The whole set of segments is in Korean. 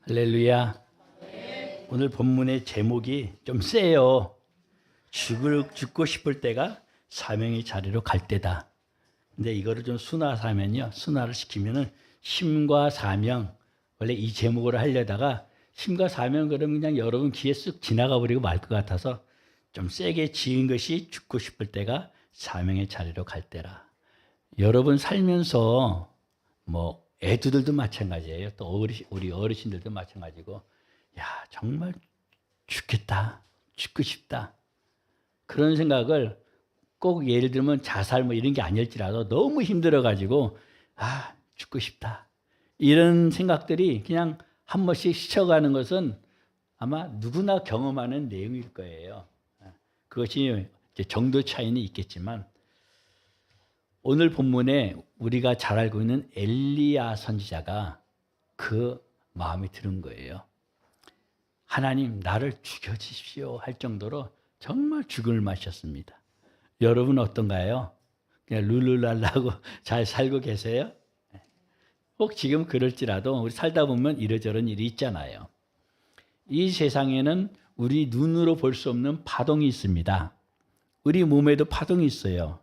할렐루야. 오늘 본문의 제목이 좀 세요. 죽고 싶을 때가 사명의 자리로 갈 때다. 근데 이거를 좀 순화하면요. 순화를 시키면은 힘과 사명. 원래 이 제목으로 하려다가 힘과 사명 그러면 그냥 여러분 귀에 쓱 지나가 버리고 말 것 같아서 좀 세게 지은 것이 죽고 싶을 때가 사명의 자리로 갈 때라. 여러분 살면서 뭐 애들도 마찬가지예요. 또 우리 어르신들도 마찬가지고, 야 정말 죽겠다, 죽고 싶다 그런 생각을 꼭 예를 들면 자살 뭐 이런 게 아닐지라도 너무 힘들어가지고 죽고 싶다 이런 생각들이 그냥 한 번씩 스쳐가는 것은 아마 누구나 경험하는 내용일 거예요. 그것이 이제 정도 차이는 있겠지만 오늘 본문에 우리가 잘 알고 있는 엘리야 선지자가 그 마음이 드는 거예요. 하나님 나를 죽여주십시오 할 정도로 정말 죽음을 마셨습니다. 여러분 어떤가요? 그냥 룰루랄라고 잘 살고 계세요? 혹 지금 그럴지라도 우리 살다 보면 이러저런 일이 있잖아요. 이 세상에는 우리 눈으로 볼 수 없는 파동이 있습니다. 우리 몸에도 파동이 있어요.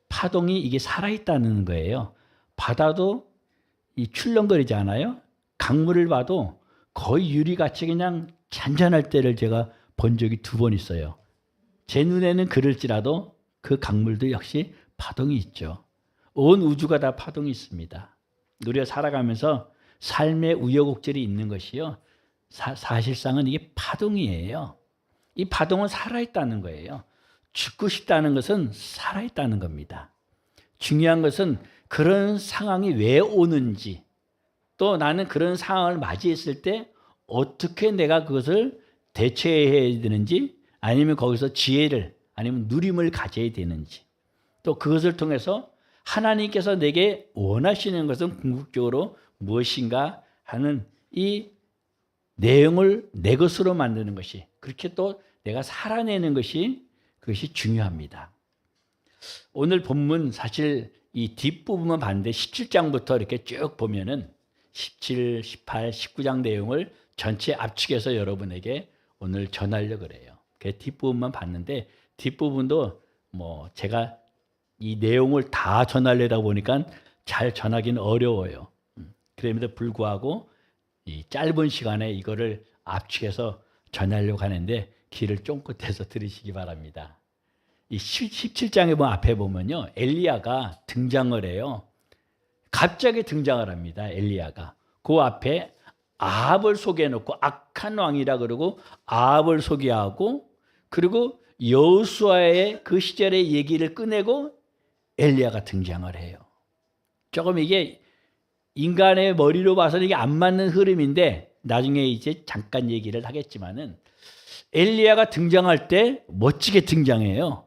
파동이 이게 살아있다는 거예요. 바다도 이 출렁거리지 않아요? 강물을 봐도 거의 유리같이 그냥 잔잔할 때를 제가 본 적이 2번 있어요. 제 눈에는 그럴지라도 그 강물도 역시 파동이 있죠. 온 우주가 다 파동이 있습니다. 우리가 살아가면서 삶의 우여곡절이 있는 것이요. 사실상은 이게 파동이에요. 이 파동은 살아있다는 거예요. 죽고 싶다는 것은 살아있다는 겁니다. 중요한 것은 그런 상황이 왜 오는지, 또 나는 그런 상황을 맞이했을 때 어떻게 내가 그것을 대처해야 되는지, 아니면 거기서 지혜를 아니면 누림을 가져야 되는지, 또 그것을 통해서 하나님께서 내게 원하시는 것은 궁극적으로 무엇인가 하는 이 내용을 내 것으로 만드는 것이, 그렇게 또 내가 살아내는 것이 그것이 중요합니다. 오늘 본문 사실 이 뒷부분만 봤는데 17장부터 이렇게 쭉 보면은 17, 18, 19장 내용을 전체 압축해서 여러분에게 오늘 전하려고 그래요. 그 뒷부분만 봤는데 뒷부분도 뭐 제가 이 내용을 다 전하려다 보니까 잘 전하기는 어려워요. 그럼에도 불구하고 이 짧은 시간에 이거를 압축해서 전하려고 하는데 귀를 쫑긋해서 들으시기 바랍니다. 이 17장에 앞에 보면요, 엘리야가 등장을 해요. 갑자기 등장을 합니다. 엘리야가 그 앞에 아합을 소개해놓고 악한 왕이라 그러고 아합을 소개하고, 그리고 여호수아의 그 시절의 얘기를 꺼내고 엘리야가 등장을 해요. 조금 이게 인간의 머리로 봐서는 이게 안 맞는 흐름인데 나중에 이제 잠깐 얘기를 하겠지만은 엘리야가 등장할 때 멋지게 등장해요.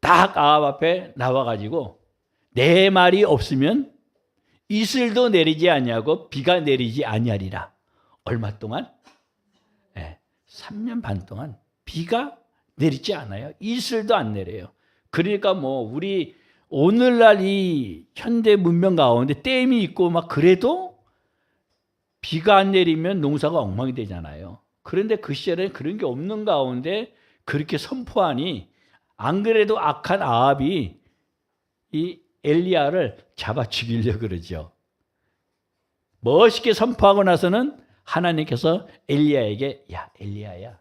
딱 아합 앞에 나와가지고 내 말이 없으면 이슬도 내리지 아니하고 비가 내리지 아니하리라. 얼마 동안? 3년 반 동안 비가 내리지 않아요. 이슬도 안 내려요. 그러니까 뭐 우리 오늘날 이 현대 문명 가운데 댐이 있고 막 그래도 비가 안 내리면 농사가 엉망이 되잖아요. 그런데 그 시절에 그런 게 없는 가운데 그렇게 선포하니 안 그래도 악한 아합이 이 엘리야를 잡아 죽이려고 그러죠. 멋있게 선포하고 나서는 하나님께서 엘리야에게 야 엘리야야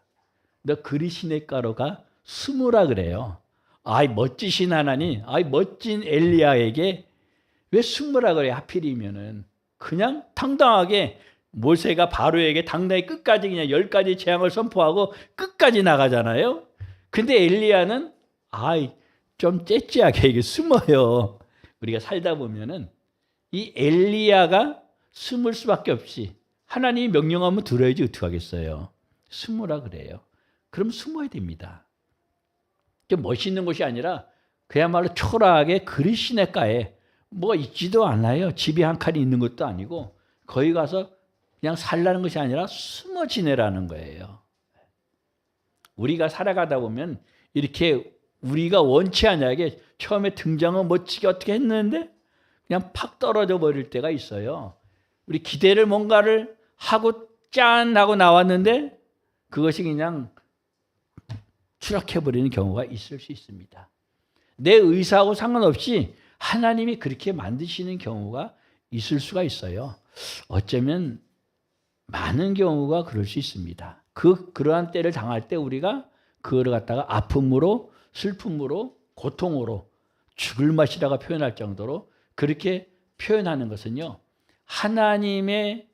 너 그리 시냇가로가 숨으라 그래요. 아이 멋지신 하나님, 아이 멋진 엘리야에게 왜 숨으라 그래? 하필이면은 그냥 당당하게 모세가 바로에게 당당히 끝까지 그냥 10가지 재앙을 선포하고 끝까지 나가잖아요. 근데 엘리야는 좀 째째하게 이게 숨어요. 우리가 살다 보면은 이 엘리야가 숨을 수밖에 없이 하나님이 명령하면 들어야지 어떻게 하겠어요. 숨으라 그래요. 그럼 숨어야 됩니다. 좀 멋있는 것이 아니라 그야말로 초라하게 그리 시냇가에 뭐가 있지도 않아요. 집이 한 칸이 있는 것도 아니고 거기 가서 그냥 살라는 것이 아니라 숨어 지내라는 거예요. 우리가 살아가다 보면 이렇게 우리가 원치 않게 처음에 등장은 멋지게 어떻게 했는데 그냥 팍 떨어져 버릴 때가 있어요. 우리 기대를 뭔가를 하고 짠 하고 나왔는데 그것이 그냥 추락해버리는 경우가 있을 수 있습니다. 내 의사하고 상관없이 하나님이 그렇게 만드시는 경우가 있을 수가 있어요. 어쩌면 많은 경우가 그럴 수 있습니다. 그러한 때를 당할 때 우리가 그거를 갖다가 아픔으로, 슬픔으로, 고통으로, 죽을 맛이라고 표현할 정도로 그렇게 표현하는 것은요, 하나님의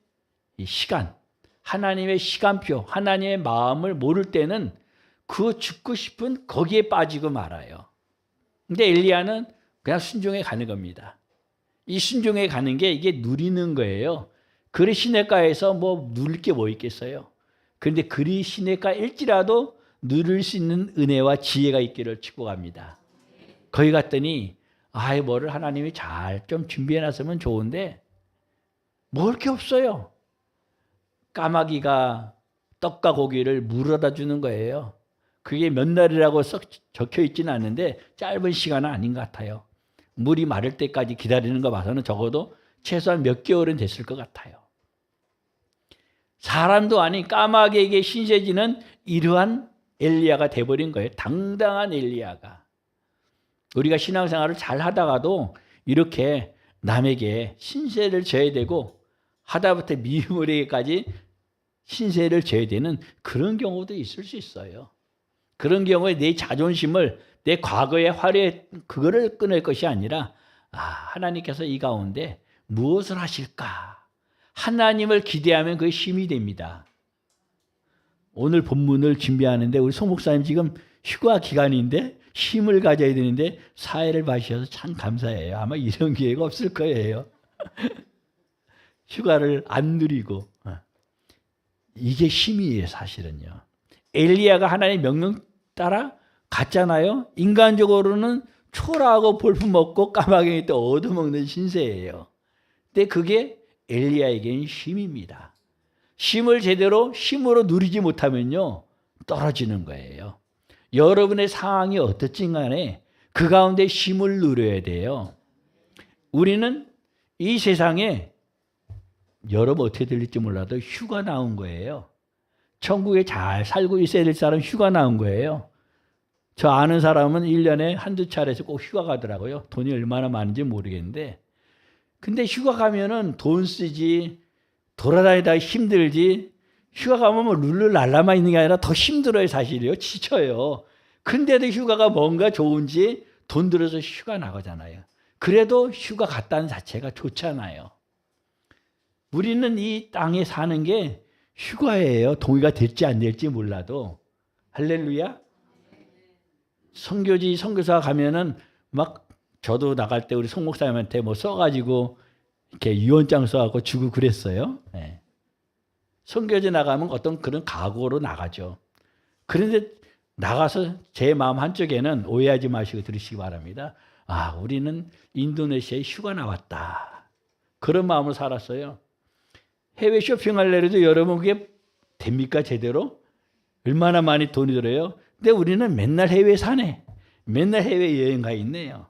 시간, 하나님의 시간표, 하나님의 마음을 모를 때는 그 죽고 싶은 거기에 빠지고 말아요. 근데 엘리야는 그냥 순종해 가는 겁니다. 이 순종해 가는 게 이게 누리는 거예요. 그리 시냇가에서 뭐 누릴 게 뭐 있겠어요. 그런데 그리 시냇가일지라도 누릴 수 있는 은혜와 지혜가 있기를 축복합니다. 거기 갔더니 뭐를 하나님이 잘 좀 준비해 놨으면 좋은데 먹을 게 없어요. 까마귀가 떡과 고기를 물어다 주는 거예요. 그게 몇 날이라고 썩 적혀 있지는 않는데 짧은 시간은 아닌 것 같아요. 물이 마를 때까지 기다리는 거 봐서는 적어도 최소한 몇 개월은 됐을 것 같아요. 사람도 아닌 까마귀에게 신세지는 이러한 엘리야가 돼버린 거예요. 당당한 엘리야가. 우리가 신앙생활을 잘 하다가도 이렇게 남에게 신세를 져야 되고 하다부터 미움에게까지 신세를 져야 되는 그런 경우도 있을 수 있어요. 그런 경우에 내 자존심을, 내 과거의 화려의 그거를 끊을 것이 아니라 하나님께서 이 가운데 무엇을 하실까? 하나님을 기대하면 그게 힘이 됩니다. 오늘 본문을 준비하는데 우리 송 목사님 지금 휴가 기간인데 힘을 가져야 되는데 사회를 봐주셔서 참 감사해요. 아마 이런 기회가 없을 거예요. 휴가를 안 누리고. 이게 힘이에요, 사실은요. 엘리야가 하나님의 명령 따라 갔잖아요. 인간적으로는 초라하고 볼품없고 까마귀 또 얻어먹는 신세예요. 근데 그게 엘리야에게는 힘입니다. 힘을 제대로 힘으로 누리지 못하면요, 떨어지는 거예요. 여러분의 상황이 어떻든 간에 그 가운데 힘을 누려야 돼요. 우리는 이 세상에 여러분 어떻게 들릴지 몰라도 휴가 나온 거예요. 천국에 잘 살고 있어야 될 사람 휴가 나온 거예요. 저 아는 사람은 1년에 한두 차례에서 꼭 휴가 가더라고요. 돈이 얼마나 많은지 모르겠는데. 근데 휴가 가면은 돈 쓰지, 돌아다니다 힘들지, 휴가 가면 뭐 룰루랄라만 있는 게 아니라 더 힘들어요, 사실이요. 지쳐요. 근데도 휴가가 뭔가 좋은지 돈 들어서 휴가 나가잖아요. 그래도 휴가 갔다는 자체가 좋잖아요. 우리는 이 땅에 사는 게 휴가예요. 동의가 될지 안 될지 몰라도. 할렐루야. 선교지 선교사 가면은 막 저도 나갈 때 우리 송 목사님한테 뭐 써가지고 이렇게 유언장 써갖고 주고 그랬어요. 네. 선교지 나가면 어떤 그런 각오로 나가죠. 그런데 나가서 제 마음 한쪽에는 오해하지 마시고 들으시기 바랍니다. 우리는 인도네시아에 휴가 나왔다. 그런 마음으로 살았어요. 해외 쇼핑할래도 여러분 그게 됩니까 제대로? 얼마나 많이 돈이 들어요? 근데 우리는 맨날 해외 사네. 맨날 해외 여행 가 있네요.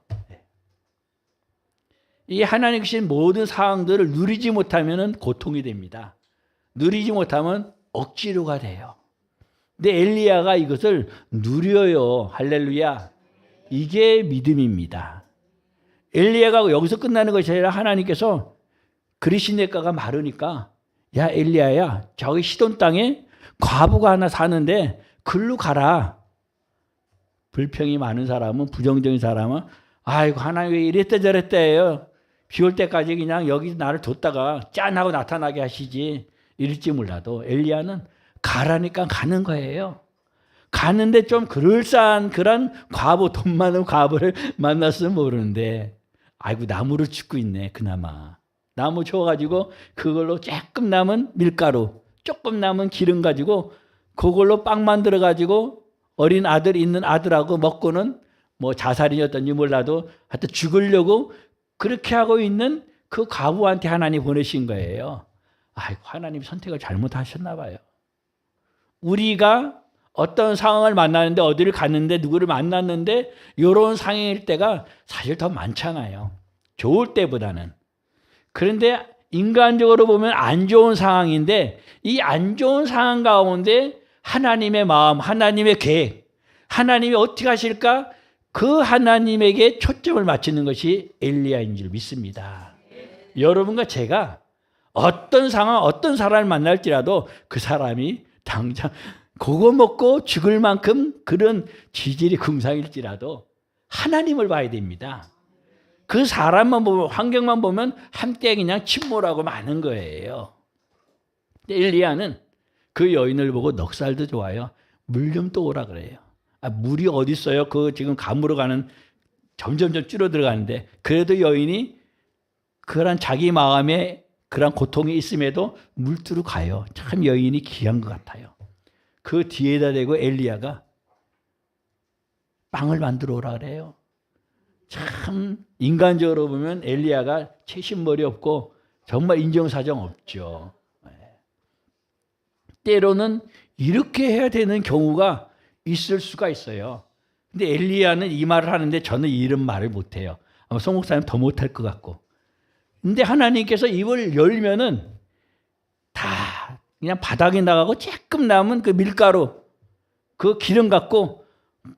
이 하나님 주신 모든 상황들을 누리지 못하면 고통이 됩니다. 누리지 못하면 억지로가 돼요. 근데 엘리야가 이것을 누려요. 할렐루야. 이게 믿음입니다. 엘리야가 여기서 끝나는 것이 아니라 하나님께서 그리시네가가 마르니까 야 엘리야야 저기 시돈 땅에 과부가 하나 사는데 글로 가라. 불평이 많은 사람은 부정적인 사람은 아이고 하나님 왜 이랬다 저랬다 해요. 비 올 때까지 그냥 여기 나를 뒀다가 짠하고 나타나게 하시지 이럴지 몰라도 엘리야는 가라니까 가는 거예요. 가는데 좀 그럴싸한 그런 과부 돈 많은 과부를 만났으면 모르는데 아이고 나무를 줍고 있네 그나마. 나무 줘가지고 그걸로 조금 남은 밀가루 조금 남은 기름 가지고 그걸로 빵 만들어가지고 어린 아들 있는 아들하고 먹고는 뭐 자살이었던지 몰라도 하여튼 죽으려고 그렇게 하고 있는 그 과부한테 하나님 보내신 거예요. 아이고 하나님 선택을 잘못하셨나 봐요. 우리가 어떤 상황을 만나는데 어디를 갔는데 누구를 만났는데 이런 상황일 때가 사실 더 많잖아요. 좋을 때보다는. 그런데 인간적으로 보면 안 좋은 상황인데 이 안 좋은 상황 가운데 하나님의 마음, 하나님의 계획, 하나님이 어떻게 하실까? 그 하나님에게 초점을 맞추는 것이 엘리야인 줄 믿습니다. 여러분과 제가 어떤 상황, 어떤 사람을 만날지라도 그 사람이 당장 그거 먹고 죽을 만큼 그런 지질이 궁상일지라도 하나님을 봐야 됩니다. 그 사람만 보면, 환경만 보면 함께 그냥 침몰하고 마는 거예요. 엘리야는 그 여인을 보고 넉살도 좋아요. 물 좀 또 오라 그래요. 물이 어디 있어요? 그 지금 감으로 가는 점점점 줄어들어가는데 그래도 여인이 그런 자기 마음에 그런 고통이 있음에도 물두러 가요. 참 여인이 귀한 것 같아요. 그 뒤에다 대고 엘리야가 빵을 만들어 오라 그래요. 참 인간적으로 보면 엘리야가 채신머리 없고 정말 인정사정 없죠. 때로는 이렇게 해야 되는 경우가 있을 수가 있어요. 근데 엘리야는 이 말을 하는데 저는 이런 말을 못해요. 아마 송 목사님 더 못할 것 같고. 근데 하나님께서 입을 열면은 다 그냥 바닥에 나가고 조금 남은 그 밀가루, 그 기름 갖고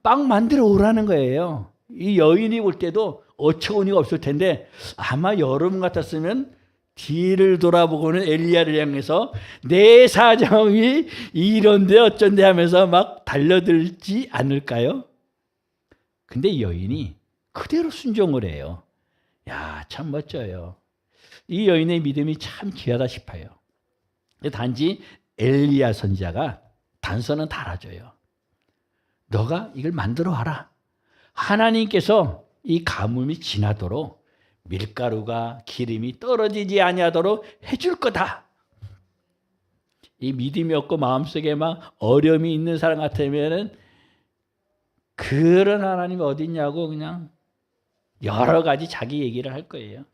빵 만들어 오라는 거예요. 이 여인이 볼 때도 어처구니가 없을 텐데 아마 여러분 같았으면 뒤를 돌아보고는 엘리야를 향해서 내 사정이 이런데 어쩐데 하면서 막 달려들지 않을까요? 근데 여인이 그대로 순종을 해요. 야, 참 멋져요. 이 여인의 믿음이 참 귀하다 싶어요. 단지 엘리야 선지자가 단서는 달아줘요. 너가 이걸 만들어 와라. 하나님께서 이 가뭄이 지나도록 밀가루가 기름이 떨어지지 아니하도록 해줄 거다. 이 믿음이 없고 마음속에 막 어려움이 있는 사람 같으면은 그런 하나님이 어디 있냐고 그냥 여러 가지 자기 얘기를 할 거예요.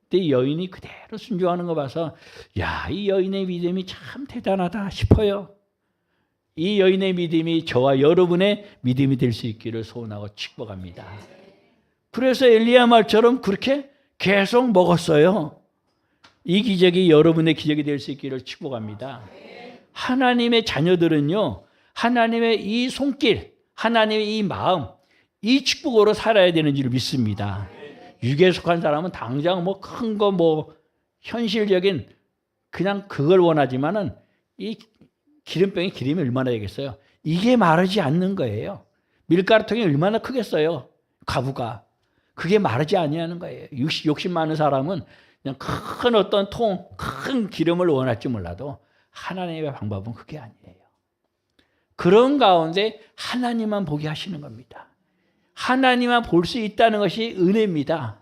근데 여인이 그대로 순종하는 거 봐서 야, 이 여인의 믿음이 참 대단하다 싶어요. 이 여인의 믿음이 저와 여러분의 믿음이 될 수 있기를 소원하고 축복합니다. 그래서 엘리야 말처럼 그렇게 계속 먹었어요. 이 기적이 여러분의 기적이 될 수 있기를 축복합니다. 하나님의 자녀들은요, 하나님의 이 손길, 하나님의 이 마음, 이 축복으로 살아야 되는 줄 믿습니다. 육에 속한 사람은 당장 뭐 큰 거 뭐 현실적인 그냥 그걸 원하지만은 이 기름병에 기름이 얼마나 되겠어요? 이게 마르지 않는 거예요. 밀가루통이 얼마나 크겠어요? 가부가. 그게 마르지 아니하는 거예요. 욕심 많은 사람은 그냥 큰 어떤 통, 큰 기름을 원할지 몰라도 하나님의 방법은 그게 아니에요. 그런 가운데 하나님만 보게 하시는 겁니다. 하나님만 볼 수 있다는 것이 은혜입니다.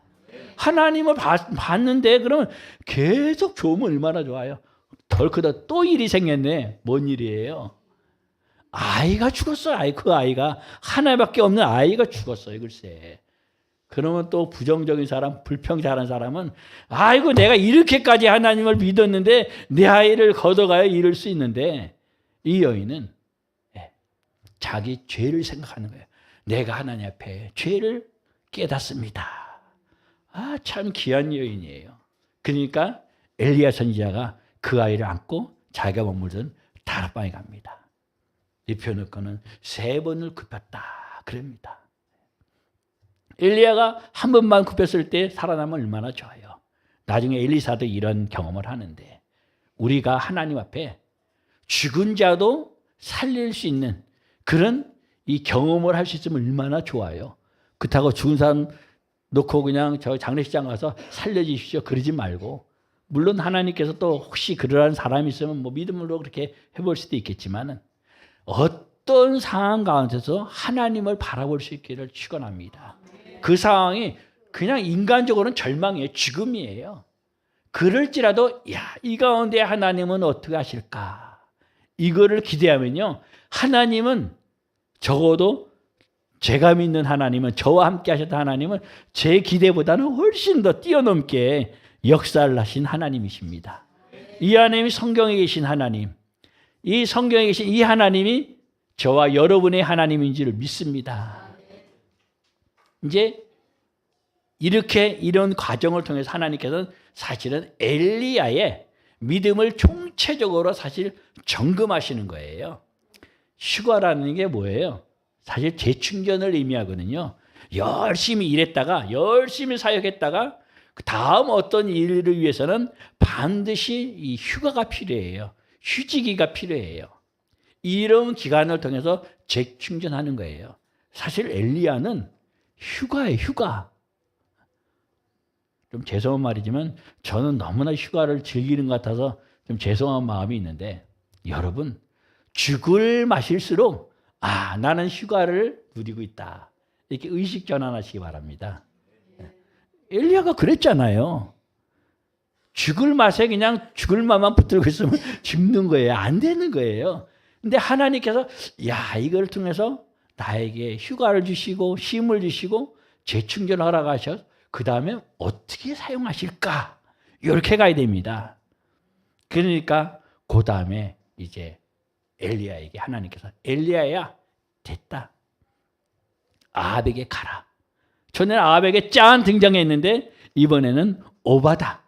하나님을 봤는데 그러면 계속 좋으면 얼마나 좋아요. 덜 크다 또 일이 생겼네. 뭔 일이에요? 아이가 죽었어요. 그 아이가 하나밖에 없는 아이가 죽었어요. 글쎄. 그러면 또 부정적인 사람, 불평자하는 사람은 아이고 내가 이렇게까지 하나님을 믿었는데 내 아이를 걷어가야 이럴 수 있는데 이 여인은 자기 죄를 생각하는 거예요. 내가 하나님 앞에 죄를 깨닫습니다. 아, 참 귀한 여인이에요. 그러니까 엘리야 선지자가 그 아이를 안고 자기가 머물던 다락방에 갑니다. 입혀놓고는 3번을 굽혔다 그럽니다. 엘리야가 한 번만 굽혔을 때 살아나면 얼마나 좋아요. 나중에 엘리사도 이런 경험을 하는데 우리가 하나님 앞에 죽은 자도 살릴 수 있는 그런 이 경험을 할 수 있으면 얼마나 좋아요. 그렇다고 죽은 사람 놓고 그냥 저 장례식장 가서 살려주십시오 그러지 말고, 물론 하나님께서 또 혹시 그러한 사람이 있으면 뭐 믿음으로 그렇게 해볼 수도 있겠지만은 어떤 상황 가운데서 하나님을 바라볼 수 있기를 축원합니다. 그 상황이 그냥 인간적으로는 절망이에요. 죽음이에요. 그럴지라도 이 가운데 하나님은 어떻게 하실까? 이거를 기대하면요. 하나님은 적어도 제가 믿는 하나님은, 저와 함께 하셨던 하나님은 제 기대보다는 훨씬 더 뛰어넘게 역사를 하신 하나님이십니다. 이 하나님이 성경에 계신 하나님, 이 성경에 계신 이 하나님이 저와 여러분의 하나님인 줄 믿습니다. 이제 이렇게 이런 과정을 통해서 하나님께서는 사실은 엘리야의 믿음을 총체적으로 사실 점검하시는 거예요. 휴가라는 게 뭐예요? 사실 재충전을 의미하거든요. 열심히 일했다가 열심히 사역했다가 그 다음 어떤 일을 위해서는 반드시 이 휴가가 필요해요. 휴지기가 필요해요. 이런 기간을 통해서 재충전하는 거예요. 사실 엘리야는 휴가예요, 휴가. 좀 죄송한 말이지만 저는 너무나 휴가를 즐기는 것 같아서 좀 죄송한 마음이 있는데, 여러분 죽을 마실수록 나는 휴가를 누리고 있다, 이렇게 의식 전환하시기 바랍니다. 엘리야가 그랬잖아요. 죽을 맛에 그냥 죽을 맛만 붙들고 있으면 죽는 거예요. 안 되는 거예요. 근데 하나님께서 이걸 통해서 나에게 휴가를 주시고 쉼을 주시고 재충전을 허락하셔서 그 다음에 어떻게 사용하실까? 이렇게 가야 됩니다. 그러니까 그 다음에 이제 엘리야에게 하나님께서 엘리야야 됐다. 아합에게 가라. 전에는 아합에게 짠 등장했는데 이번에는 오바다.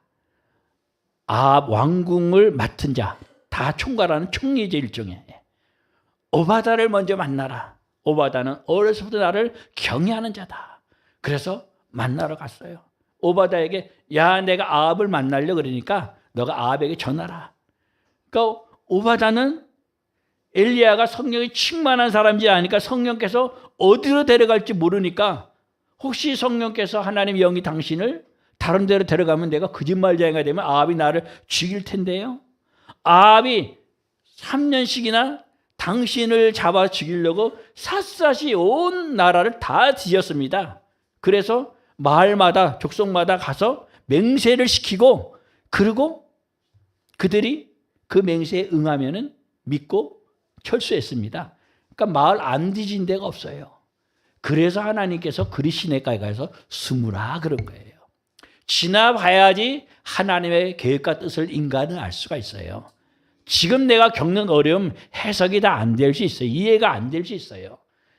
아합 왕궁을 맡은 자, 다 총괄하는 총리제 일종의 오바다를 먼저 만나라. 오바다는 어려서부터 나를 경외하는 자다. 그래서 만나러 갔어요. 오바다에게 내가 아합을 만나려 그러니까 너가 아합에게 전하라. 그러니까 오바다는 엘리야가 성령이 충만한 사람인지 아니까 성령께서 어디로 데려갈지 모르니까 혹시 성령께서 하나님의 영이 당신을 다른 데로 데려가면 내가 거짓말쟁이가 되면 아합이 나를 죽일 텐데요. 아합이 3년씩이나 당신을 잡아 죽이려고 샅샅이 온 나라를 다 뒤졌습니다. 그래서 마을마다 족속마다 가서 맹세를 시키고, 그리고 그들이 그 맹세에 응하면은 믿고 철수했습니다. 그러니까 마을 안 뒤진 데가 없어요. 그래서 하나님께서 그리시네가에 가서 숨으라 그런 거예요. 지나봐야지 하나님의 계획과 뜻을 인간은 알 수가 있어요. 지금 내가 겪는 어려움 해석이 다 안 될 수 있어요. 이해가 안 될 수 있어요.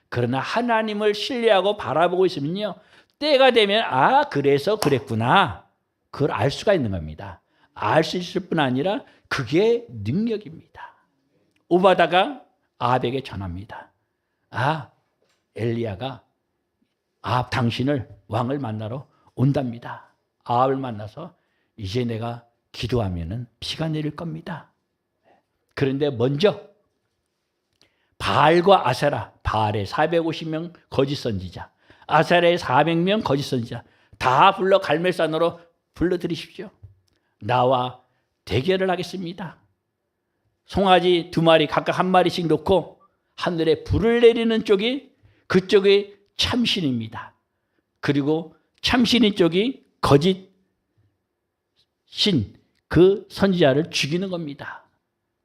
그러나 하나님을 신뢰하고 바라보고 있으면요, 때가 되면 그래서 그랬구나, 그걸 알 수가 있는 겁니다. 알 수 있을 뿐 아니라 그게 능력입니다. 오바다가 아합에게 전합니다. 엘리야가 아합 당신을 왕을 만나러 온답니다. 아합을 만나서 이제 내가 기도하면은 비가 내릴 겁니다. 그런데 먼저 바알과 아세라, 바알의 450명 거짓 선지자, 아세라의 400명 거짓 선지자 다 불러 갈멜산으로 불러들이십시오. 나와 대결을 하겠습니다. 송아지 2마리 각각 1마리씩 놓고 하늘에 불을 내리는 쪽이 그쪽이 참신입니다. 그리고 참신인 쪽이 거짓 신, 그 선지자를 죽이는 겁니다.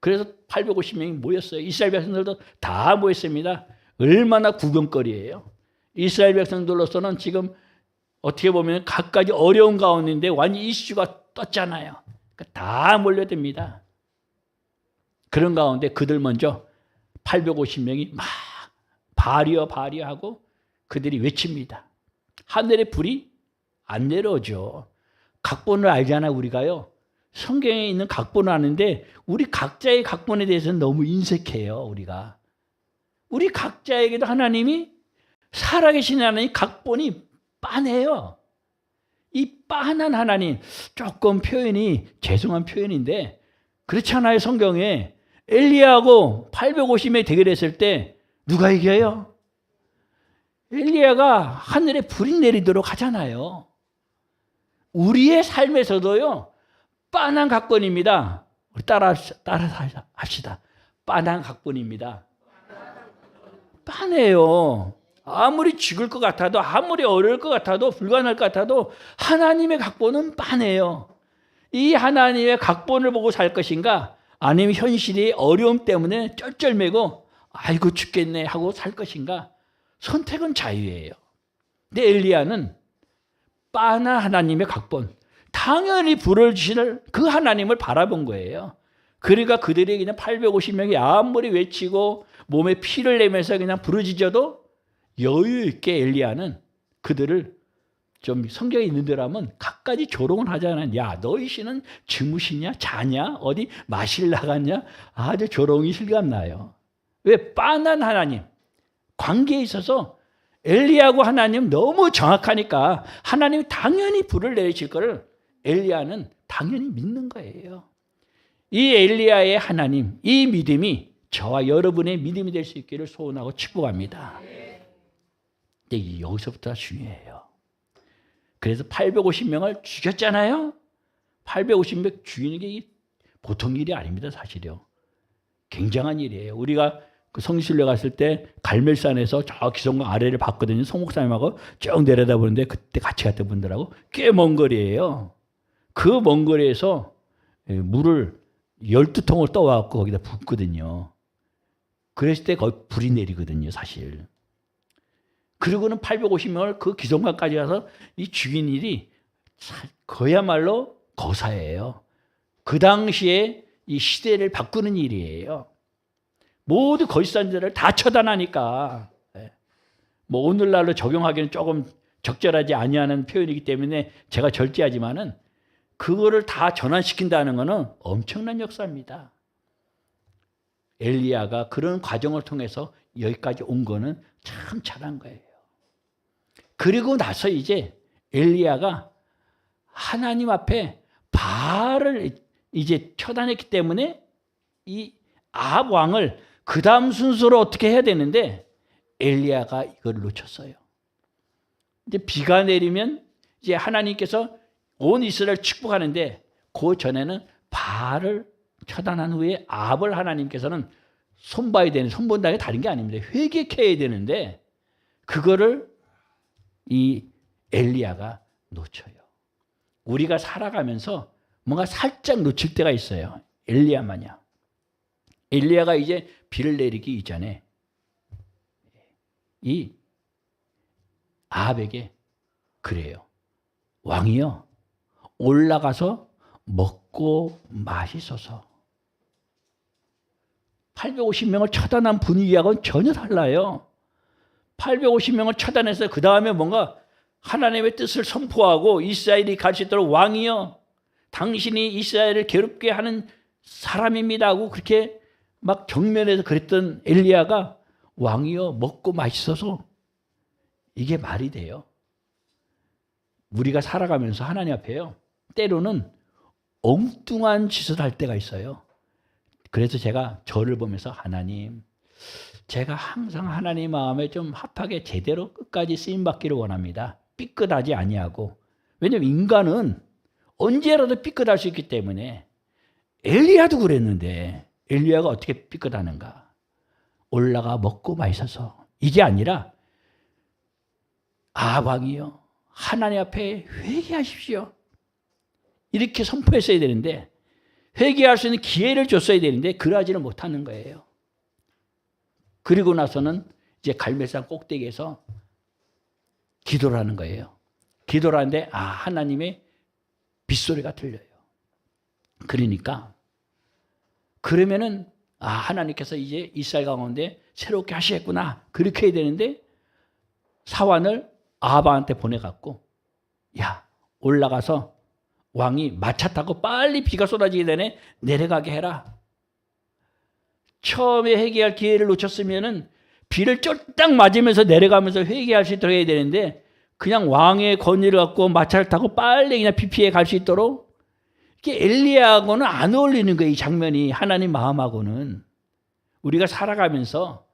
그래서 850명이 모였어요. 이스라엘 백성들도 다 모였습니다. 얼마나 구경거리예요. 이스라엘 백성들로서는 지금 어떻게 보면 각가지 어려운 가운데인데 완전 이슈가 떴잖아요. 그러니까 다 몰려듭니다. 그런 가운데 그들 먼저 850명이 막 바리어 하고 그들이 외칩니다. 하늘의 불이 안 내려오죠. 각본을 알잖아요. 우리가요, 성경에 있는 각본을 아는데 우리 각자의 각본에 대해서는 너무 인색해요. 우리 각자에게도 하나님이, 살아계신 하나님 각본이 빤해요. 이 빤한 하나님, 조금 표현이 죄송한 표현인데 그렇잖아요. 성경에 엘리야하고 850명이 대결했을 때 누가 이겨요? 엘리야가 하늘에 불이 내리도록 하잖아요. 우리의 삶에서도요, 빤한 각본입니다. 우리 따라 합시다. 빤한 각본입니다. 빤해요. 아무리 죽을 것 같아도, 아무리 어려울 것 같아도, 불가능할 것 같아도 하나님의 각본은 빤해요. 이 하나님의 각본을 보고 살 것인가, 아니면 현실이 어려움 때문에 쩔쩔매고 아이고 죽겠네 하고 살 것인가, 선택은 자유예요. 근데 엘리야는 빤한 하나님의 각본, 당연히 불을 주실 그 하나님을 바라본 거예요. 그러니까 그들이 그냥 850명이 아무리 외치고 몸에 피를 내면서 그냥 부르짖어도 여유 있게 엘리야는 그들을 좀 성경에 있는 데라면 갖가지 조롱을 하잖아요. 야, 너희 씨는 주무시냐? 자냐? 어디 마실 나갔냐? 아주 조롱이 실감나요. 왜? 빤한 하나님. 관계에 있어서 엘리야하고 하나님 너무 정확하니까 하나님이 당연히 불을 내리실 거를 엘리야는 당연히 믿는 거예요. 이 엘리야의 하나님, 이 믿음이 저와 여러분의 믿음이 될 수 있기를 소원하고 축복합니다. 근데 여기서부터 중요해요. 그래서 850명을 죽였잖아요. 850명 죽이는 게 보통 일이 아닙니다, 사실요. 굉장한 일이에요. 우리가 그 성실에 갔을 때 갈멜산에서 저 기성강 아래를 봤거든요. 송 목사님하고 쭉 내려다보는데 그때 같이 갔던 분들하고 꽤 먼 거리예요. 그 먼 거리에서 물을 12통을 떠와갖고 거기다 붓거든요. 그랬을 때 거기 불이 내리거든요, 사실. 그리고는 850명을 그 기성강까지 가서 이 죽인 일이 그야말로 거사예요. 그 당시에 이 시대를 바꾸는 일이에요. 모두 거짓선자를 다 처단하니까 뭐 오늘날로 적용하기는 조금 적절하지 아니하는 표현이기 때문에 제가 절제하지만은 그거를 다 전환시킨다는 것은 엄청난 역사입니다. 엘리야가 그런 과정을 통해서 여기까지 온 거는 참 잘한 거예요. 그리고 나서 이제 엘리야가 하나님 앞에 바알을 이제 처단했기 때문에 이 아합 왕을 그 다음 순서로 어떻게 해야 되는데 엘리야가 이걸 놓쳤어요. 이제 비가 내리면 이제 하나님께서 온 이스라엘 축복하는데 그 전에는 바알을 처단한 후에 아합을 하나님께서는 손봐야 되는, 손본다는 게 다른 게 아닙니다. 회개해야 되는데 그거를 이 엘리야가 놓쳐요. 우리가 살아가면서 뭔가 살짝 놓칠 때가 있어요. 엘리야 마냥. 엘리야가 이제 비를 내리기 이전에 이 아합에게 그래요. 왕이여 올라가서 먹고 마시소서. 850명을 처단한 분위기하고는 전혀 달라요. 850명을 처단해서 그 다음에 뭔가 하나님의 뜻을 선포하고 이스라엘이 갈 수 있도록 왕이여 당신이 이스라엘을 괴롭게 하는 사람입니다 하고 그렇게 막 정면에서 그랬던 엘리야가 왕이여 먹고 마시소서. 이게 말이 돼요? 우리가 살아가면서 하나님 앞에요. 때로는 엉뚱한 짓을 할 때가 있어요. 그래서 제가 저를 보면서 하나님, 제가 항상 하나님 마음에 좀 합하게 제대로 끝까지 쓰임받기를 원합니다. 삐끗하지 아니하고. 왜냐하면 인간은 언제라도 삐끗할 수 있기 때문에 엘리야도 그랬는데 엘리야가 어떻게 삐끗하는가. 올라가 먹고 마셔서. 이게 아니라 아방이요 하나님 앞에 회개하십시오. 이렇게 선포했어야 되는데 회개할 수 있는 기회를 줬어야 되는데 그러지를 못하는 거예요. 그리고 나서는 이제 갈멜산 꼭대기에서 기도를 하는 거예요. 기도를 하는데 하나님의 빗소리가 들려요. 그러니까 그러면은 하나님께서 이제 이스라엘 가운데 새롭게 하시겠구나 그렇게 해야 되는데 사환을 아합한테 보내갖고 야 올라가서 왕이 마차 타고 빨리 비가 쏟아지기 전에 내려가게 해라. 처음에 회개할 기회를 놓쳤으면은 비를 쫄딱 맞으면서 내려가면서 회개할 수 있도록 해야 되는데 그냥 왕의 권위를 갖고 마차를 타고 빨리 그냥 비 피해 갈 수 있도록 이게 엘리야하고는 안 어울리는 거예요. 이 장면이 하나님 마음하고는. 우리가 살아가면서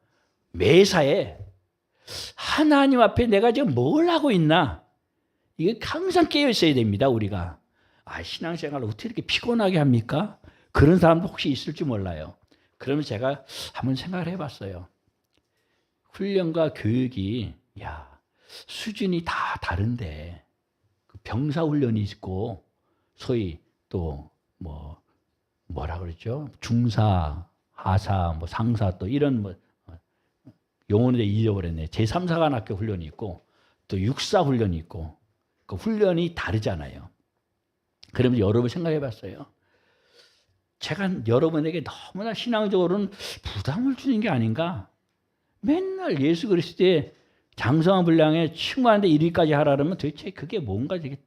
매사에 하나님 앞에 내가 지금 뭘 하고 있나 이게 항상 깨어 있어야 됩니다. 우리가. 신앙생활을 어떻게 이렇게 피곤하게 합니까? 그런 사람도 혹시 있을지 몰라요. 그러면 제가 한번 생각을 해봤어요. 훈련과 교육이 수준이 다 다른데 병사 훈련이 있고 소위 또 뭐라 그러죠? 중사, 하사, 상사 또 이런 용어는 잊어버렸네. 제3사관학교 훈련이 있고 또 육사 훈련이 있고 그 훈련이 다르잖아요. 그러면 여러분 생각해 봤어요. 제가 여러분에게 너무나 신앙적으로는 부담을 주는 게 아닌가? 맨날 예수 그리스도의 장성한 분량에 충만한데 이리까지 하라면 도대체 그게 뭔가 되게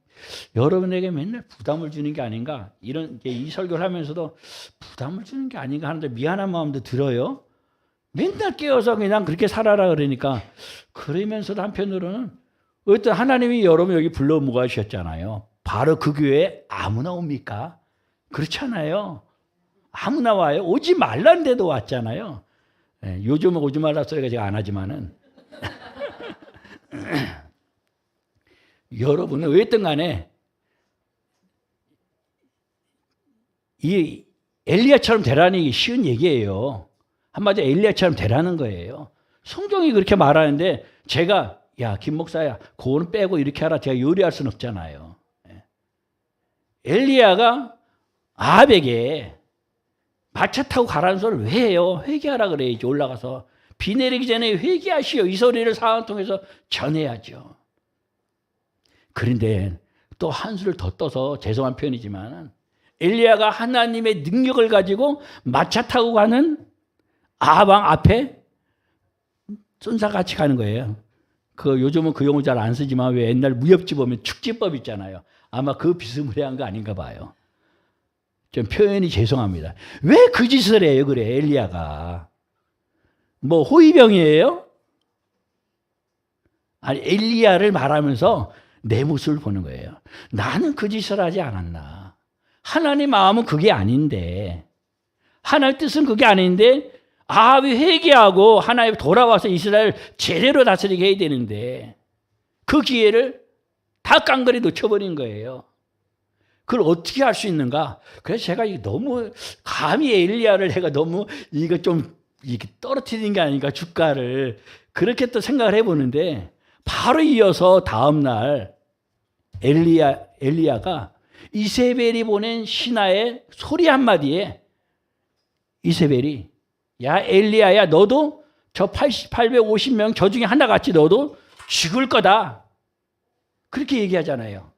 여러분에게 맨날 부담을 주는 게 아닌가, 이런 이 설교를 하면서도 부담을 주는 게 아닌가 하는데 미안한 마음도 들어요. 맨날 깨워서 그냥 그렇게 살아라 그러니까. 그러면서도 한편으로는 어떤 하나님이 여러분 여기 불러 모아주셨잖아요. 바로 그 교회에 아무나 옵니까? 그렇잖아요. 아무나 와요. 오지 말라는 데도 왔잖아요. 요즘은 오지 말라 소리가 제가 안 하지만은 여러분은 어쨌든 간에 이 엘리야처럼 되라니 쉬운 얘기예요. 한마디로 엘리야처럼 되라는 거예요. 성경이 그렇게 말하는데 제가 야, 김 목사야, 그거는 빼고 이렇게 하라 제가 요리할 수는 없잖아요. 엘리야가 아합에게 마차 타고 가라는 소리를 왜 해요? 회개하라 그래야지. 올라가서 비 내리기 전에 회개하시오. 이 소리를 상황 통해서 전해야죠. 그런데 또 한수를 더 떠서 죄송한 표현이지만 엘리야가 하나님의 능력을 가지고 마차 타고 가는 아합 왕 앞에 쏜사같이 가는 거예요. 그 요즘은 그 용어 잘 안 쓰지만 왜 옛날 무협지 보면 축지법 있잖아요. 아마 그 비스무리한 거 아닌가 봐요. 좀 표현이 죄송합니다. 왜 그 짓을 해요? 그래 엘리야가 뭐 호위병이에요? 아니 엘리야를 말하면서 내 모습을 보는 거예요. 나는 그 짓을 하지 않았나. 하나님 마음은 그게 아닌데, 하나님 뜻은 그게 아닌데 아합이 회개하고 하나님 돌아와서 이스라엘 제대로 다스리게 해야 되는데 그 기회를 다 깡그리 놓쳐버린 거예요. 그걸 어떻게 할 수 있는가? 그래서 제가 너무 감히 엘리야를 내가 너무 이거 좀 이렇게 떨어뜨리는 게 아닌가, 주가를. 그렇게 또 생각을 해보는데 바로 이어서 다음날 엘리야가 이세벨이 보낸 신하의 소리 한마디에 이세벨이 야 엘리야야 너도 저 850명 저 중에 하나같이 너도 죽을 거다. 그렇게 얘기하잖아요.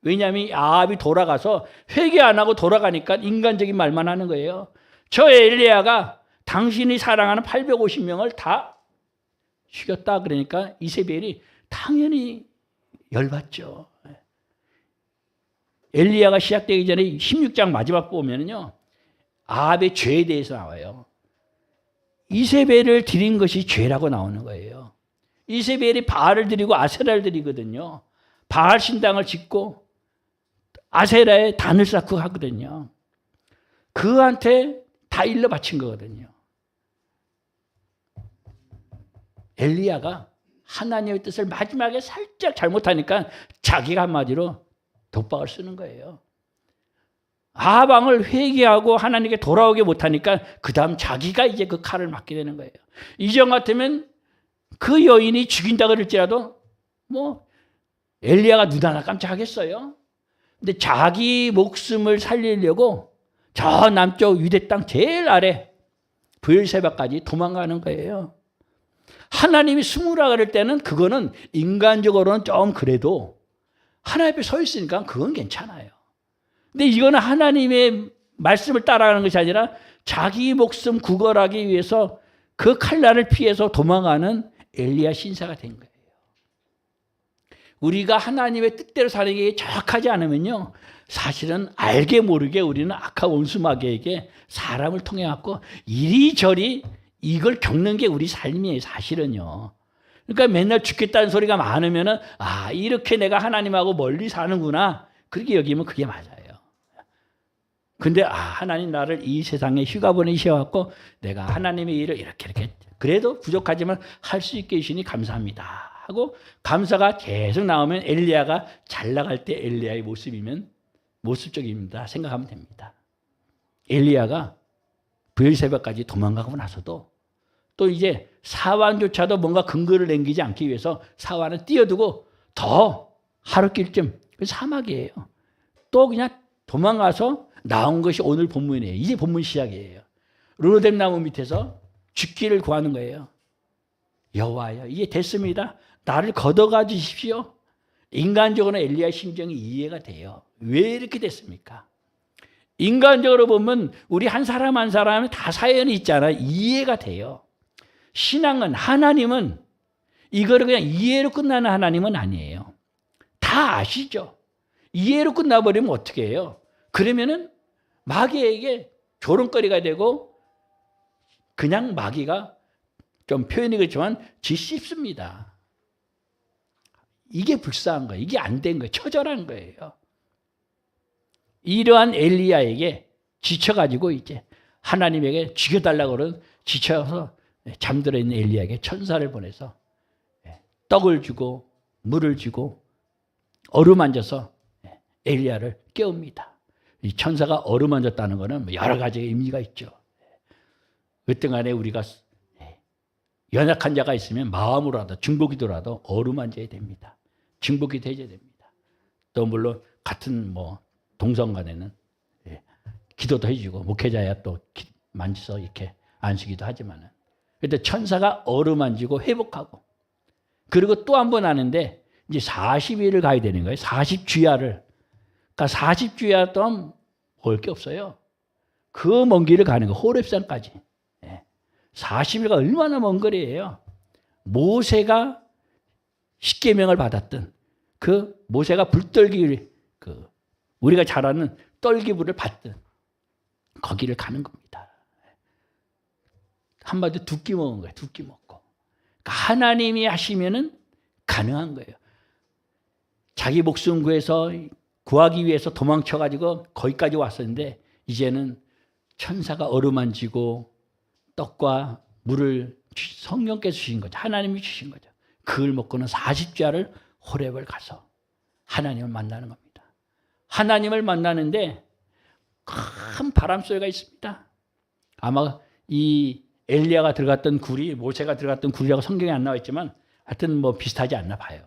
왜냐하면 아합이 돌아가서 회개 안 하고 돌아가니까 인간적인 말만 하는 거예요. 저 엘리야가 당신이 사랑하는 850명을 다 죽였다. 그러니까 이세벨이 당연히 열받죠. 엘리야가 시작되기 전에 16장 마지막 보면요, 아합의 죄에 대해서 나와요. 이세벨을 드린 것이 죄라고 나오는 거예요. 이세벨이 바알을 드리고 아세라를 드리거든요. 바알 신당을 짓고 아세라에 단을 쌓고 하거든요. 그한테 다 일러 바친 거거든요. 엘리야가 하나님의 뜻을 마지막에 살짝 잘못하니까 자기가 한마디로 독박을 쓰는 거예요. 아합 왕을 회개하고 하나님께 돌아오게 못하니까 그 다음 자기가 이제 그 칼을 맞게 되는 거예요. 이전 같으면 그 여인이 죽인다 그럴지라도 뭐 엘리야가 눈 하나 깜짝하겠어요. 근데 자기 목숨을 살리려고 저 남쪽 유대 땅 제일 아래 브엘세바까지 도망가는 거예요. 하나님이 숨으라 그럴 때는 그거는 인간적으로는 좀 그래도 하나님 앞에 서 있으니까 그건 괜찮아요. 근데 이거는 하나님의 말씀을 따라가는 것이 아니라 자기 목숨 구걸하기 위해서 그 칼날을 피해서 도망가는 엘리야 신사가 된 거예요. 우리가 하나님의 뜻대로 사는 게 정확하지 않으면요, 사실은 알게 모르게 우리는 악한 원수마귀에게 사람을 통해 갖고 이리저리 이걸 겪는 게 우리 삶이에요, 사실은요. 그러니까 맨날 죽겠다는 소리가 많으면은 아, 이렇게 내가 하나님하고 멀리 사는구나, 그렇게 여기면 그게 맞아요. 근데 아, 하나님 나를 이 세상에 휴가 보내셔갖고 내가 하나님의 일을 이렇게 그래도 부족하지만 할 수 있게 해주시니 감사합니다 하고 감사가 계속 나오면 엘리야가 잘 나갈 때 엘리야의 모습이면 모습적입니다 생각하면 됩니다. 엘리야가 브엘세바까지 도망가고 나서도 또 이제 사환조차도 뭔가 근거를 남기지 않기 위해서 사환을 띄워두고 더 하루길쯤 사막이에요. 또 그냥 도망가서 나온 것이 오늘 본문이에요. 이제 본문 시작이에요. 로뎀 나무 밑에서 죽기를 구하는 거예요. 여호와여, 이제 됐습니다. 나를 걷어가 주십시오. 인간적으로는 엘리야의 심정이 이해가 돼요. 왜 이렇게 됐습니까? 인간적으로 보면 우리 한 사람 한 사람에 다 사연이 있잖아요. 이해가 돼요. 신앙은, 하나님은 이거를 그냥 이해로 끝나는 하나님은 아니에요. 다 아시죠? 이해로 끝나버리면 어떻게 해요? 그러면은 마귀에게 조롱거리가 되고 그냥 마귀가 좀 표현이 그렇지만 짓씹습니다. 이게 불쌍한 거예요. 이게 안 된 거예요. 처절한 거예요. 이러한 엘리야에게 지쳐가지고 이제 하나님에게 죽여달라고 그러는 지쳐서 잠들어 있는 엘리야에게 천사를 보내서 떡을 주고 물을 주고 어루만져서 엘리야를 깨웁니다. 이 천사가 어루만졌다는 것은 여러 가지 의미가 있죠. 어떤 간에 우리가 연약한 자가 있으면 마음으로라도 중보기도라도 어루만져야 됩니다. 중보기도 해줘야 됩니다. 또 물론 같은 동성 간에는 기도도 해주고 목회자야 또 만져서 이렇게 안수기도 하지만은 그때 천사가 어루만지고 회복하고 그리고 또 한 번 하는데 이제 40일을 가야 되는 거예요. 40주야를. 그러니까 40주야 동안 올 게 없어요. 그 먼 길을 가는 거 호렙산까지. 40일가 얼마나 먼 거리예요. 모세가 십계명을 받았던 그 모세가 불떨기 우리가 잘 아는 떨기불을 받던 거기를 가는 겁니다. 한마디로 두 끼 먹은 거예요. 두 끼 먹고. 그러니까 하나님이 하시면은 가능한 거예요. 자기 목숨 구하기 위해서 도망쳐가지고 거기까지 왔었는데 이제는 천사가 어루만지고 떡과 물을 성령께서 주신 거죠. 하나님이 주신 거죠. 그걸 먹고는 40자를 호렙을 가서 하나님을 만나는 겁니다. 하나님을 만나는데 큰 바람소리가 있습니다. 아마 이 엘리야가 들어갔던 굴이 모세가 들어갔던 굴이라고 성경에 안 나와 있지만 하여튼 비슷하지 않나 봐요.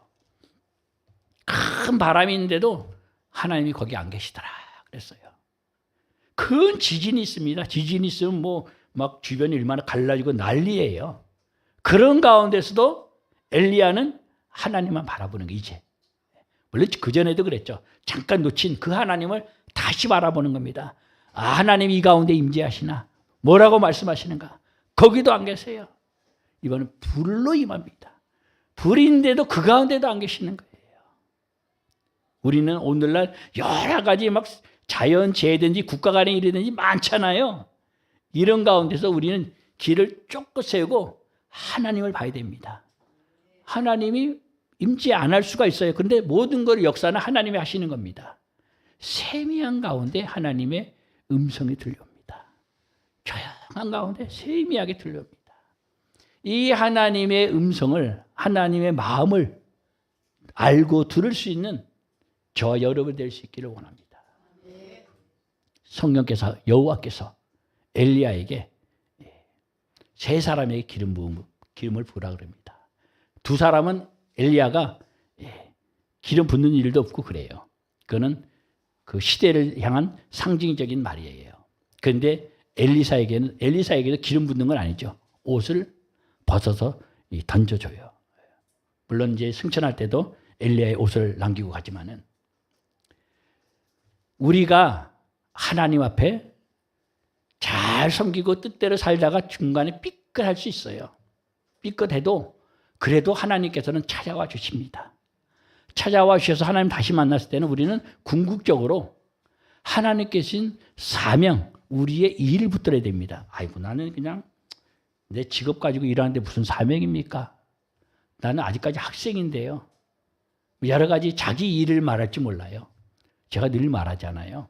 큰 바람이 있는데도 하나님이 거기 안 계시더라 그랬어요. 큰 지진이 있습니다. 지진이 있으면 막 주변이 얼마나 갈라지고 난리예요. 그런 가운데서도 엘리야는 하나님만 바라보는 게 이제. 물론 그전에도 그랬죠. 잠깐 놓친 그 하나님을 다시 바라보는 겁니다. 하나님이 이 가운데 임재하시나? 뭐라고 말씀하시는가? 거기도 안 계세요. 이번엔 불로 임합니다. 불인데도 그 가운데도 안 계시는 거예요. 우리는 오늘날 여러 가지 막 자연재해든지 국가 간의 일이든지 많잖아요. 이런 가운데서 우리는 길을 쫓고 세우고 하나님을 봐야 됩니다. 하나님이 임재 안 할 수가 있어요. 그런데 모든 걸 역사는 하나님이 하시는 겁니다. 세미한 가운데 하나님의 음성이 들려옵니다. 조용한 가운데 세미하게 들려옵니다. 이 하나님의 음성을, 하나님의 마음을 알고 들을 수 있는 저와 여러분 될 수 있기를 원합니다. 성령께서, 여호와께서 엘리야에게 세 사람에게 기름을 부으라 그럽니다. 두 사람은 엘리야가 기름 붓는 일도 없고 그래요. 그거는 그 시대를 향한 상징적인 말이에요. 그런데 엘리사에게도 기름 붓는 건 아니죠. 옷을 벗어서 던져줘요. 물론 이제 승천할 때도 엘리야의 옷을 남기고 가지만은 우리가 하나님 앞에 잘 섬기고 뜻대로 살다가 중간에 삐끗할 수 있어요. 삐끗해도 그래도 하나님께서는 찾아와 주십니다. 찾아와 주셔서 하나님 다시 만났을 때는 우리는 궁극적으로 하나님께신 사명, 우리의 일을 붙들어야 됩니다. 아이고 나는 그냥 내 직업 가지고 일하는데 무슨 사명입니까? 나는 아직까지 학생인데요. 여러 가지 자기 일을 말할지 몰라요. 제가 늘 말하잖아요.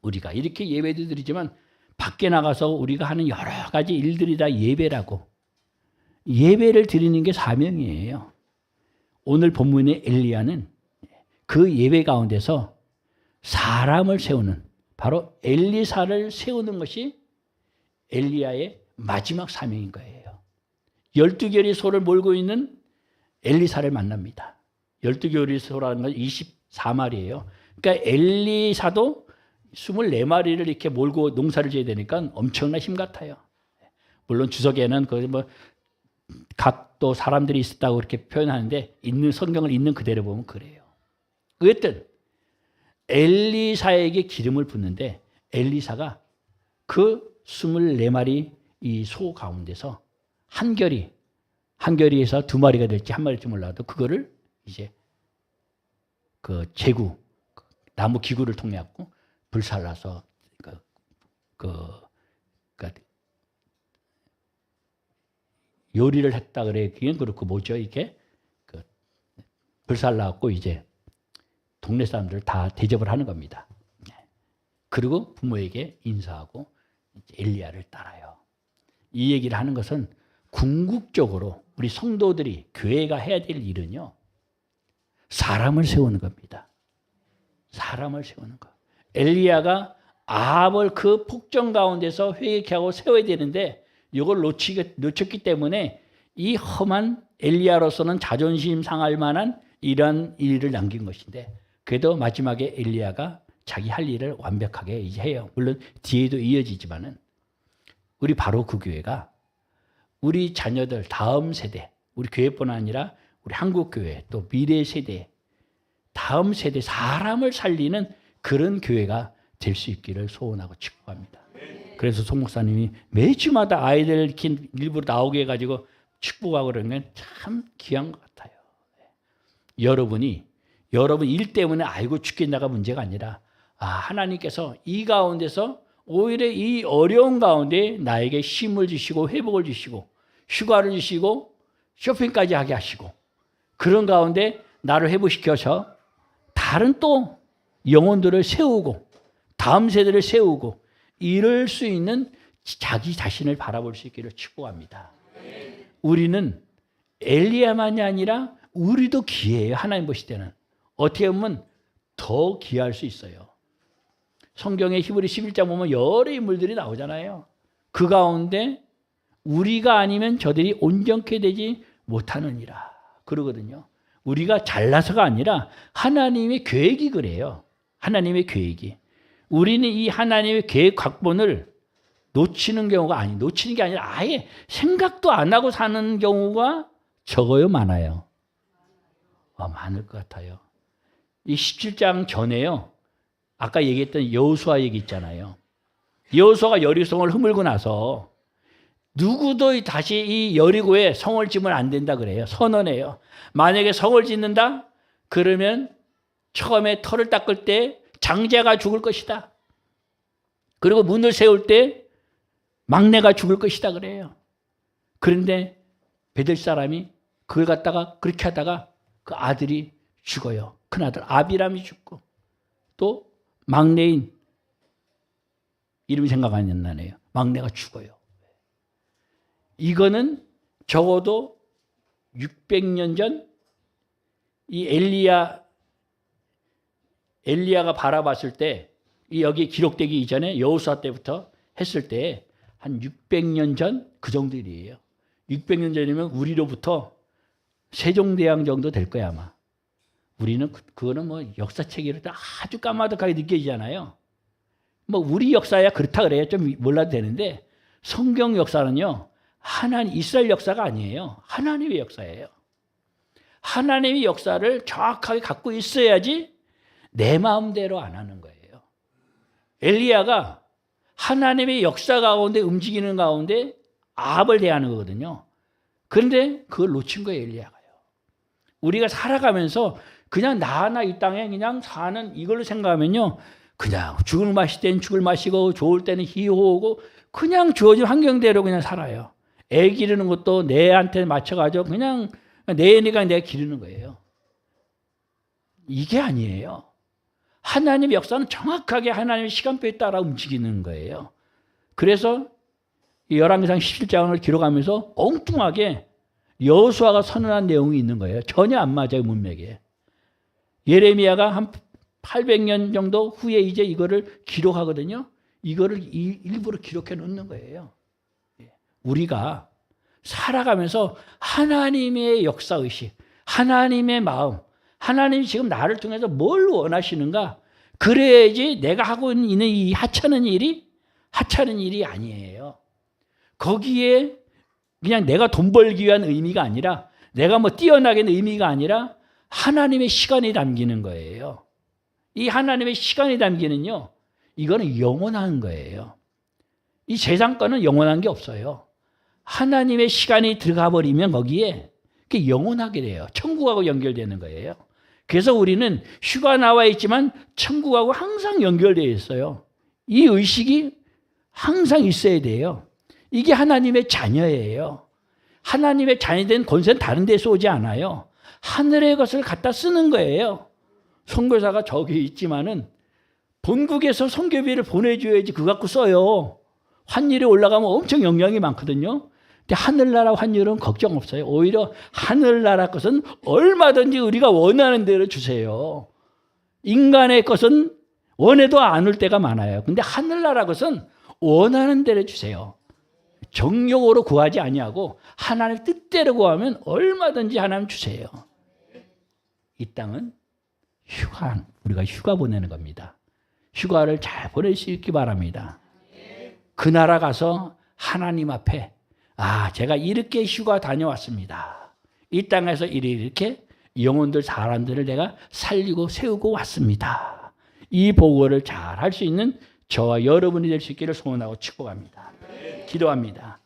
우리가 이렇게 예배도 드리지만 밖에 나가서 우리가 하는 여러 가지 일들이 다 예배라고. 예배를 드리는 게 사명이에요. 오늘 본문의 엘리야는 그 예배 가운데서 사람을 세우는, 바로 엘리사를 세우는 것이 엘리야의 마지막 사명인 거예요. 12개의 소를 몰고 있는 엘리사를 만납니다. 12개의 소라는 건 24마리예요. 그러니까 엘리사도 24마리를 이렇게 몰고 농사를 지어야 되니까 엄청난 힘 같아요. 물론 주석에는 각 또 사람들이 있었다고 그렇게 표현하는데 성경을 있는 그대로 보면 그래요. 어쨌든 엘리사에게 기름을 붓는데 엘리사가 그 24마리 이 소 가운데서 한결이 한겨리에서 2마리가 될지 1마리일지 몰라도 그거를 이제 그 제구, 나무 기구를 통해 갖고 불살라서 요리를 했다 그래. 그게 그렇고 뭐죠 이게 불살라 갖고 이제 동네 사람들 다 대접을 하는 겁니다. 그리고 부모에게 인사하고 엘리야를 따라요. 이 얘기를 하는 것은 궁극적으로 우리 성도들이 교회가 해야 될 일은요. 사람을 세우는 겁니다. 사람을 세우는 거. 엘리야가 아합을 그 폭정 가운데서 회개케 하고 세워야 되는데 이걸 놓쳤기 때문에 이 험한 엘리야로서는 자존심 상할 만한 이러한 일을 남긴 것인데 그래도 마지막에 엘리야가 자기 할 일을 완벽하게 이제 해요. 물론 뒤에도 이어지지만은 우리 바로 그 교회가 우리 자녀들 다음 세대, 우리 교회뿐 아니라 우리 한국 교회 또 미래 세대, 다음 세대 사람을 살리는 그런 교회가 될 수 있기를 소원하고 축복합니다. 그래서 송 목사님이 매주마다 아이들 이렇게 일부러 나오게 해가지고 축복하고 그러는 건 참 귀한 것 같아요. 여러분 일 때문에 아이고 죽겠나가 문제가 아니라 하나님께서 이 가운데서 오히려 이 어려운 가운데 나에게 힘을 주시고 회복을 주시고 휴가를 주시고 쇼핑까지 하게 하시고 그런 가운데 나를 회복시켜서 다른 또 영혼들을 세우고 다음 세대를 세우고 이럴 수 있는 자기 자신을 바라볼 수 있기를 축복합니다. 우리는 엘리야만이 아니라 우리도 귀해요. 하나님 보실 때는. 어떻게 보면 더 귀할 수 있어요. 성경의 히브리 11장 보면 여러 인물들이 나오잖아요. 그 가운데 우리가 아니면 저들이 온전케 되지 못하느니라 그러거든요. 우리가 잘나서가 아니라 하나님의 계획이 그래요. 하나님의 계획이. 우리는 이 하나님의 계획 각본을 놓치는 게 아니라 아예 생각도 안 하고 사는 경우가 적어요, 많아요? 많을 것 같아요. 이 17장 전에요. 아까 얘기했던 여호수아 얘기 있잖아요. 여호수아가 여리고성을 허물고 나서 누구도 다시 이 여리고에 성을 지으면 안 된다 그래요. 선언해요. 만약에 성을 짓는다? 그러면 처음에 터를 닦을 때 장자가 죽을 것이다. 그리고 문을 세울 때 막내가 죽을 것이다 그래요. 그런데 베들 사람이 그걸 갖다가 그렇게 하다가 그 아들이 죽어요. 큰아들 아비람이 죽고 또 막내인 이름이 생각 안 나네요. 막내가 죽어요. 이거는 적어도 600년 전 이 엘리야가 바라봤을 때 여기 기록되기 이전에 여호수아 때부터 했을 때 한 600년 전 그 정도 일이에요. 600년 전이면 우리로부터 세종대왕 정도 될 거야 아마. 우리는 그거는 뭐 역사책이라 아주 까마득하게 느껴지잖아요. 뭐 우리 역사야 그렇다 그래요. 좀 몰라도 되는데 성경 역사는요. 하나님 이스라엘 역사가 아니에요. 하나님의 역사예요. 하나님의 역사를 정확하게 갖고 있어야지 내 마음대로 안 하는 거예요. 엘리야가 하나님의 역사 가운데 움직이는 가운데 아합을 대하는 거거든요. 그런데 그걸 놓친 거예요, 엘리야가요. 우리가 살아가면서 그냥 나나 이 땅에 그냥 사는 이걸로 생각하면요. 그냥 죽을 마실 때는 죽을 마시고 좋을 때는 희호하고 그냥 주어진 환경대로 그냥 살아요. 애 기르는 것도 내한테 맞춰가지고 그냥 내 애니까 내가 기르는 거예요. 이게 아니에요. 하나님의 역사는 정확하게 하나님의 시간표에 따라 움직이는 거예요. 그래서 열왕기상 17장을 기록하면서 엉뚱하게 여호수아가 선언한 내용이 있는 거예요. 전혀 안 맞아요, 문맥에. 예레미야가 한 800년 정도 후에 이제 이거를 기록하거든요. 이거를 일부러 기록해 놓는 거예요. 우리가 살아가면서 하나님의 역사의식, 하나님의 마음, 하나님이 지금 나를 통해서 뭘 원하시는가? 그래야지 내가 하고 있는 이 하찮은 일이 아니에요. 거기에 그냥 내가 돈 벌기 위한 의미가 아니라 내가 뭐 뛰어나게 의미가 아니라 하나님의 시간이 담기는 거예요. 이 하나님의 시간이 담기는요. 이거는 영원한 거예요. 이 세상 거는 영원한 게 없어요. 하나님의 시간이 들어가 버리면 거기에 그게 영원하게 돼요. 천국하고 연결되는 거예요. 그래서 우리는 휴가 나와 있지만 천국하고 항상 연결되어 있어요. 이 의식이 항상 있어야 돼요. 이게 하나님의 자녀예요. 하나님의 자녀된 권세는 다른 데서 오지 않아요. 하늘의 것을 갖다 쓰는 거예요. 선교사가 저기 있지만은 본국에서 선교비를 보내줘야지 그거 갖고 써요. 환율이 올라가면 엄청 영향이 많거든요. 근데 하늘나라 환율은 걱정 없어요. 오히려 하늘나라 것은 얼마든지 우리가 원하는 대로 주세요. 인간의 것은 원해도 안 올 때가 많아요. 근데 하늘나라 것은 원하는 대로 주세요. 정욕으로 구하지 아니하고 하나님 뜻대로 구하면 얼마든지 하나님 주세요. 이 땅은 우리가 휴가 보내는 겁니다. 휴가를 잘 보낼 수 있기 바랍니다. 그 나라 가서 하나님 앞에 제가 이렇게 휴가 다녀왔습니다. 이 땅에서 이렇게 영혼들 사람들을 내가 살리고 세우고 왔습니다. 이 보고를 잘 할 수 있는 저와 여러분이 될 수 있기를 소원하고 축복합니다. 기도합니다.